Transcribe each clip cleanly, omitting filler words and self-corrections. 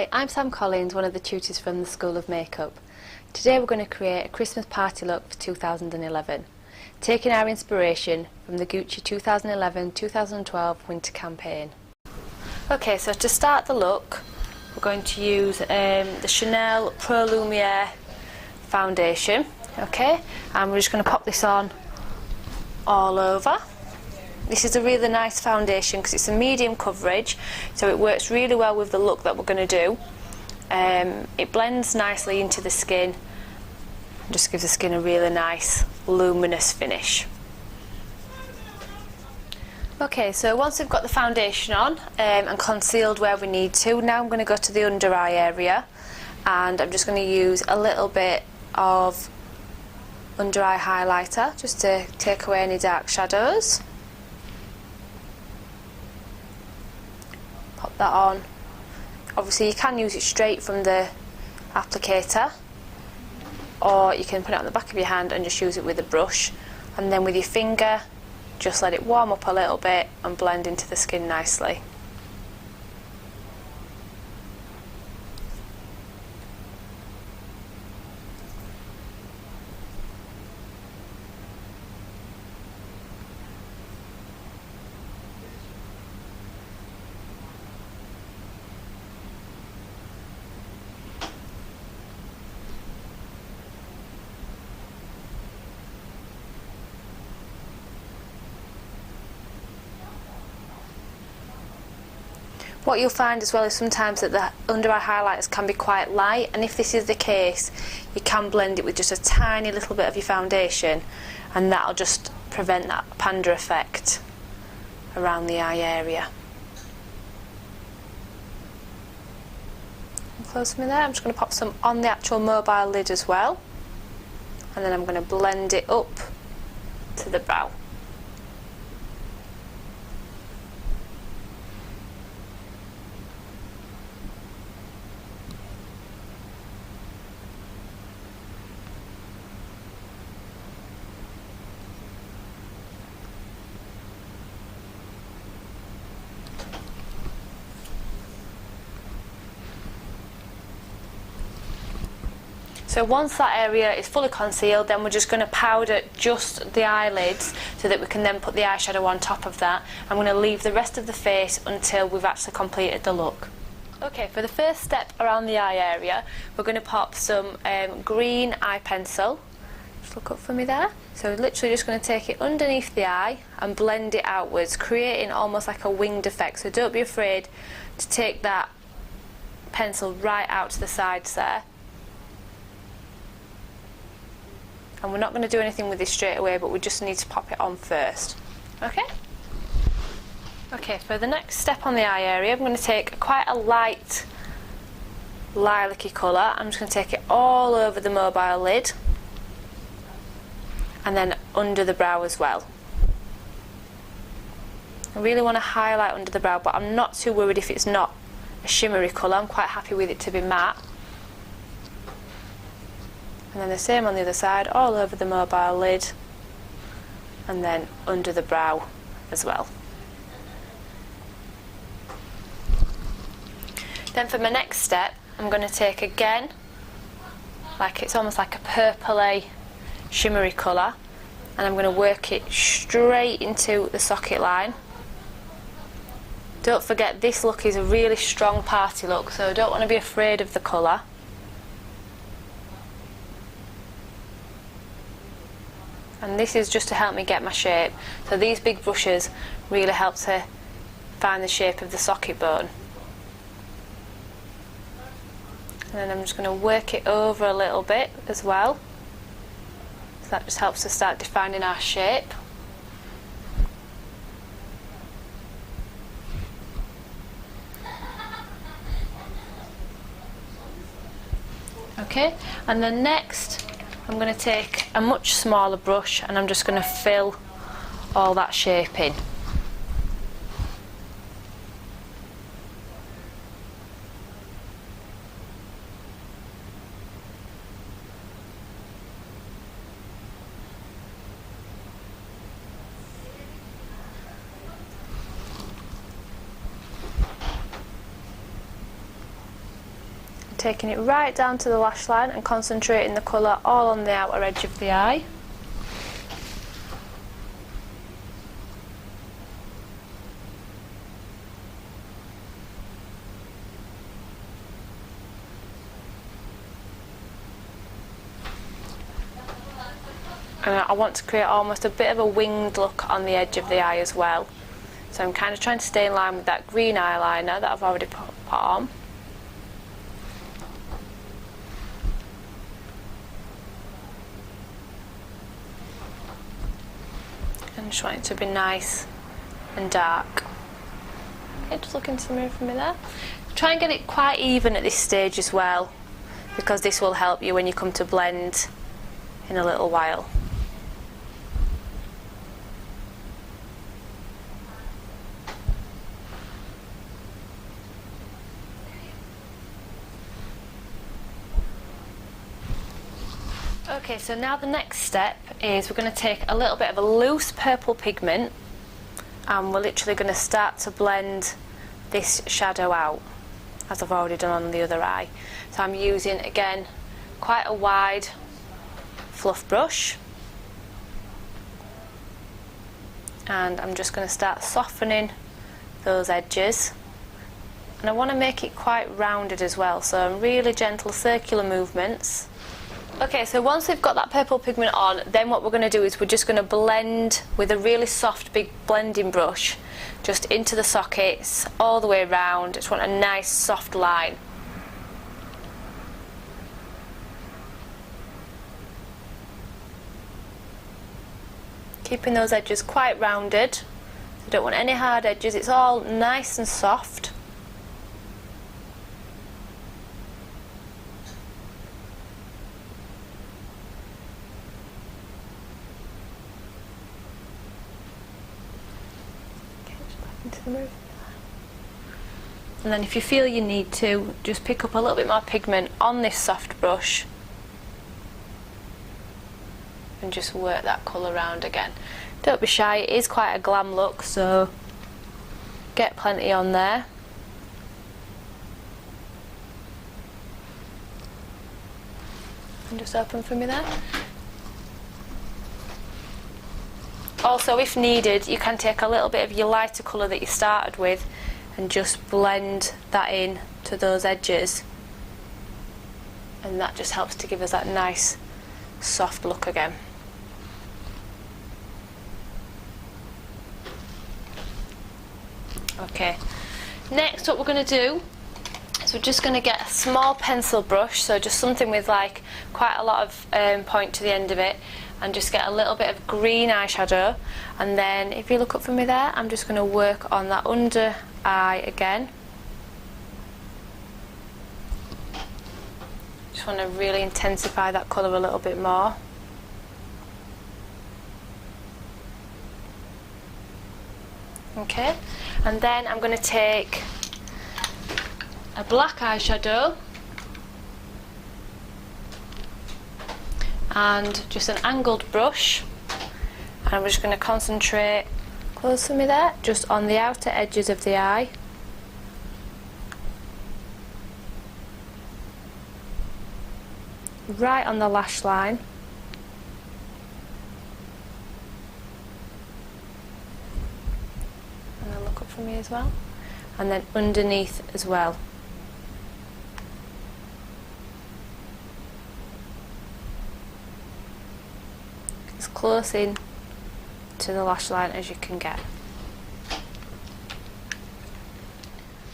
Hi, I'm Sam Collins, one of the tutors from the School of Makeup. Today we're going to create a Christmas party look for 2011, taking our inspiration from the Gucci 2011-2012 winter campaign. Okay, so to start the look, we're going to use the Chanel Pro Lumiere foundation, okay, and we're just going to pop this on all over. This is a really nice foundation because it's a medium coverage, so it works really well with the look that we're going to do. It blends nicely into the skin and just gives the skin a really nice luminous finish. Okay, so once we've got the foundation on and concealed where we need to, now I'm going to go to the under eye area, and I'm just going to use a little bit of under eye highlighter just to take away any dark shadows. Pop that on. Obviously you can use it straight from the applicator, or you can put it on the back of your hand and just use it with a brush, and then with your finger just let it warm up a little bit and blend into the skin nicely. What you'll find as well is sometimes that the under eye highlighters can be quite light, and if this is the case, you can blend it with just a tiny little bit of your foundation, and that'll just prevent that panda effect around the eye area. Close to me there. I'm just going to pop some on the actual mobile lid as well, and then I'm going to blend it up to the brow. So once that area is fully concealed, then we're just going to powder just the eyelids so that we can then put the eyeshadow on top of that. I'm going to leave the rest of the face until we've actually completed the look. Okay, for the first step around the eye area, we're going to pop some green eye pencil. Just look up for me there. So we're literally just going to take it underneath the eye and blend it outwards, creating almost like a winged effect. So don't be afraid to take that pencil right out to the sides there. And we're not going to do anything with this straight away, but we just need to pop it on first. Okay? Okay, for the next step on the eye area, I'm going to take quite a light lilac-y colour. I'm just going to take it all over the mobile lid and then under the brow as well. I really want to highlight under the brow, but I'm not too worried if it's not a shimmery colour. I'm quite happy with it to be matte. And then the same on the other side, all over the mobile lid and then under the brow as well. Then for my next step, I'm going to take again, like it's almost like a purpley shimmery colour, and I'm going to work it straight into the socket line. Don't forget, this look is a really strong party look, so don't want to be afraid of the colour. And this is just to help me get my shape. So these big brushes really help to find the shape of the socket bone. And then I'm just going to work it over a little bit as well. So that just helps to start defining our shape. Okay, and then next I'm going to take a much smaller brush and I'm just going to fill all that shape in. taking it right down to the lash line and concentrating the colour all on the outer edge of the eye. And I want to create almost a bit of a winged look on the edge of the eye as well. So I'm kind of trying to stay in line with that green eyeliner that I've already put on. And just want it to be nice and dark. Okay, just look into the mirror for me there. Try and get it quite even at this stage as well, because this will help you when you come to blend in a little while. Okay, so now the next step is we're going to take a little bit of a loose purple pigment and we're literally going to start to blend this shadow out, as I've already done on the other eye. So I'm using, again, quite a wide fluff brush, and I'm just going to start softening those edges, and I want to make it quite rounded as well, so really gentle circular movements. Okay, so once we've got that purple pigment on, then what we're going to do is we're just going to blend with a really soft big blending brush just into the sockets all the way around. Just want a nice soft line. Keeping those edges quite rounded. You don't want any hard edges, it's all nice and soft. And then if you feel you need to, just pick up a little bit more pigment on this soft brush and just work that colour around again. Don't be shy, it is quite a glam look, so get plenty on there. And just open for me there. Also, if needed, you can take a little bit of your lighter colour that you started with and just blend that in to those edges, and that just helps to give us that nice soft look again. Okay, next what we're going to do is we're just going to get a small pencil brush, so just something with like quite a lot of point to the end of it, and just get a little bit of green eyeshadow, and then if you look up for me there, I'm just going to work on that under eye again. Just want to really intensify that colour a little bit more. Okay, and then I'm going to take a black eyeshadow and just an angled brush, and I'm just going to concentrate, close to me there, just on the outer edges of the eye. Right on the lash line. And then look up for me as well. And then underneath as well. As close in to the lash line as you can get.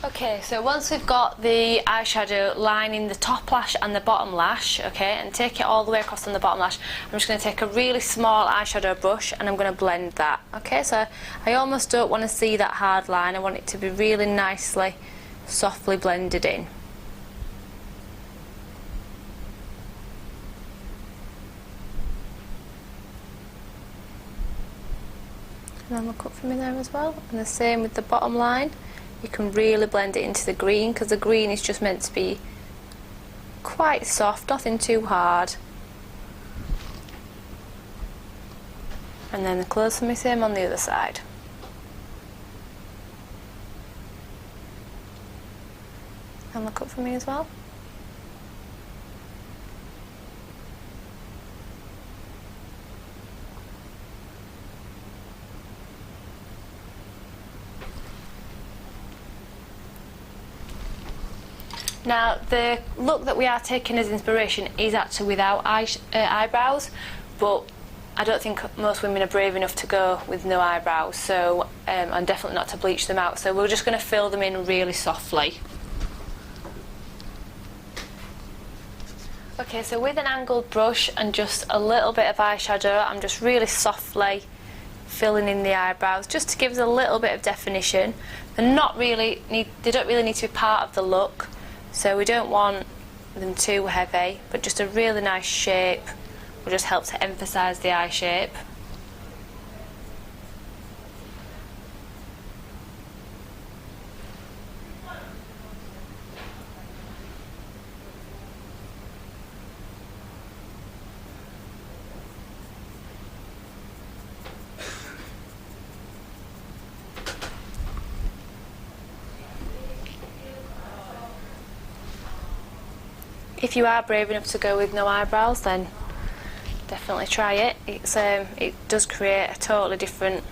Okay, so once we've got the eyeshadow lining the top lash and the bottom lash, okay, and take it all the way across on the bottom lash, I'm just going to take a really small eyeshadow brush and I'm going to blend that. Okay, so I almost don't want to see that hard line, I want it to be really nicely, softly blended in. And then look up for me there as well, and the same with the bottom line. You can really blend it into the green, because the green is just meant to be quite soft, nothing too hard. And then the close for me, same on the other side. And look up for me as well. Now the look that we are taking as inspiration is actually without eyebrows, but I don't think most women are brave enough to go with no eyebrows, so and definitely not to bleach them out, so we're just going to fill them in really softly. Okay, so with an angled brush and just a little bit of eyeshadow, I'm just really softly filling in the eyebrows just to give us a little bit of definition. They don't really need to be part of the look, so we don't want them too heavy, but just a really nice shape will just help to emphasise the eye shape. If you are brave enough to go with no eyebrows, then definitely try it. It does create a totally different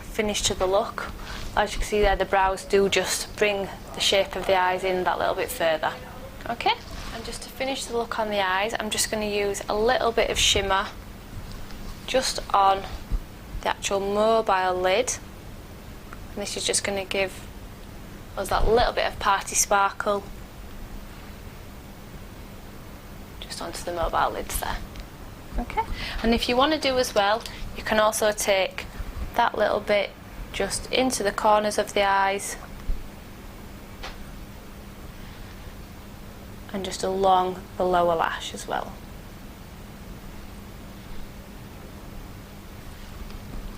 finish to the look. As you can see there, the brows do just bring the shape of the eyes in that little bit further. Okay, and just to finish the look on the eyes, I'm just going to use a little bit of shimmer just on the actual mobile lid, and this is just going to give us that little bit of party sparkle just onto the mobile lids there. Okay, and if you want to do as well, you can also take that little bit just into the corners of the eyes and just along the lower lash as well.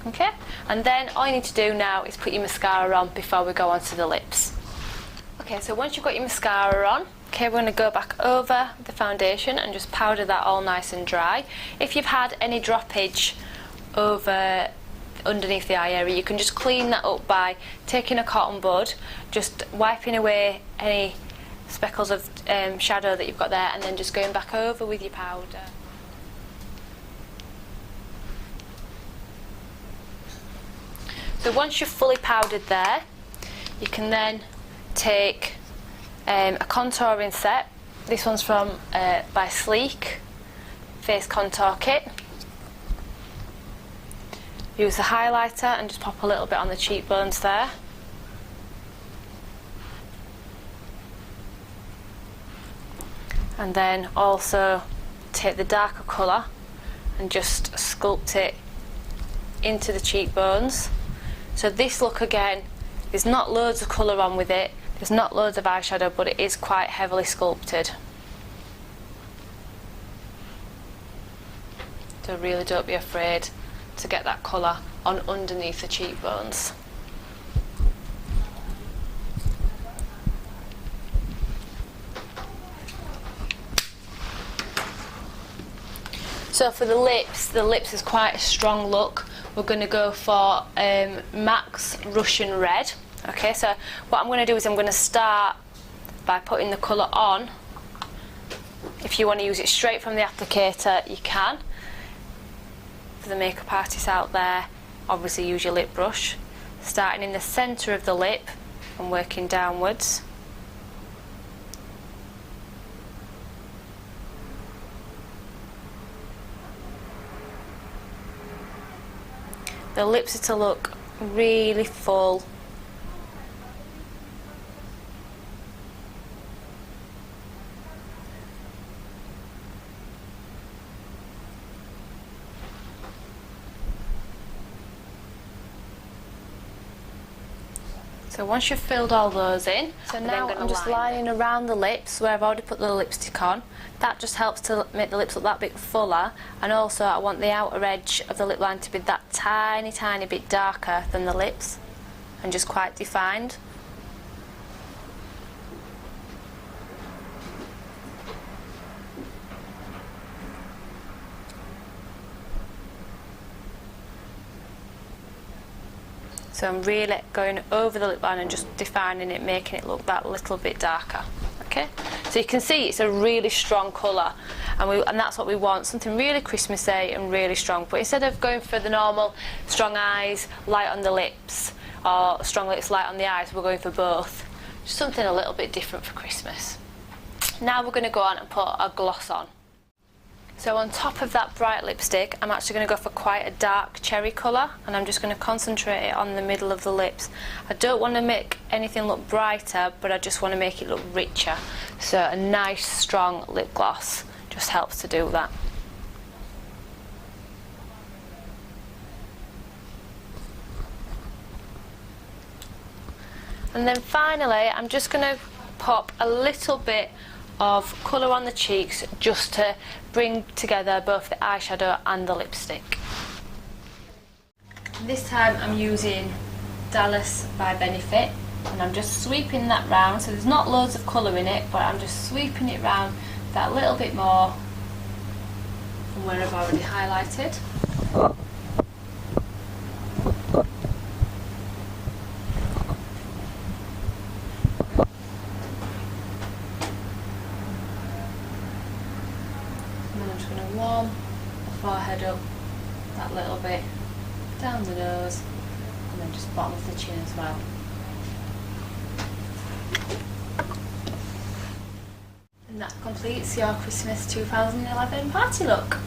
Okay, and then all you need to do now is put your mascara on before we go on to the lips. Okay, so once you've got your mascara on, okay, we're going to go back over the foundation and just powder that all nice and dry. If you've had any droppage over underneath the eye area, you can just clean that up by taking a cotton bud, just wiping away any speckles of shadow that you've got there, and then just going back over with your powder. So once you're fully powdered there, you can then take a contouring set. This one's from by Sleek Face Contour Kit. Use the highlighter and just pop a little bit on the cheekbones there. And then also take the darker colour and just sculpt it into the cheekbones. So this look again, there's not loads of colour on with it, there's not loads of eyeshadow, but it is quite heavily sculpted. So really don't be afraid to get that colour on underneath the cheekbones. So for the lips is quite a strong look. We're going to go for Max Russian Red. Okay, so what I'm going to do is I'm going to start by putting the colour on. If you want to use it straight from the applicator, you can. For the makeup artists out there, obviously use your lip brush. Starting in the centre of the lip and working downwards. The lips are to look really full. So once you've filled all those in, so now I'm just lining around the lips where I've already put the lipstick on. That just helps to make the lips look that bit fuller, and also I want the outer edge of the lip line to be that tiny bit darker than the lips and just quite defined. So I'm really going over the lip line and just defining it, making it look that little bit darker. Okay, so you can see it's a really strong colour, and that's what we want, something really Christmassy and really strong. But instead of going for the normal strong eyes, light on the lips, or strong lips, light on the eyes, we're going for both. Just something a little bit different for Christmas. Now we're going to go on and put our gloss on. So on top of that bright lipstick, I'm actually going to go for quite a dark cherry colour, and I'm just going to concentrate it on the middle of the lips. I don't want to make anything look brighter, but I just want to make it look richer. So a nice strong lip gloss just helps to do that. And then finally, I'm just going to pop a little bit of colour on the cheeks just to bring together both the eyeshadow and the lipstick. This time I'm using Dallas by Benefit, and I'm just sweeping that round, so there's not loads of colour in it, but I'm just sweeping it round that little bit more from where I've already highlighted. I'm just going to warm the forehead up that little bit, down the nose, and then just bottom of the chin as well. And that completes your Christmas 2011 party look.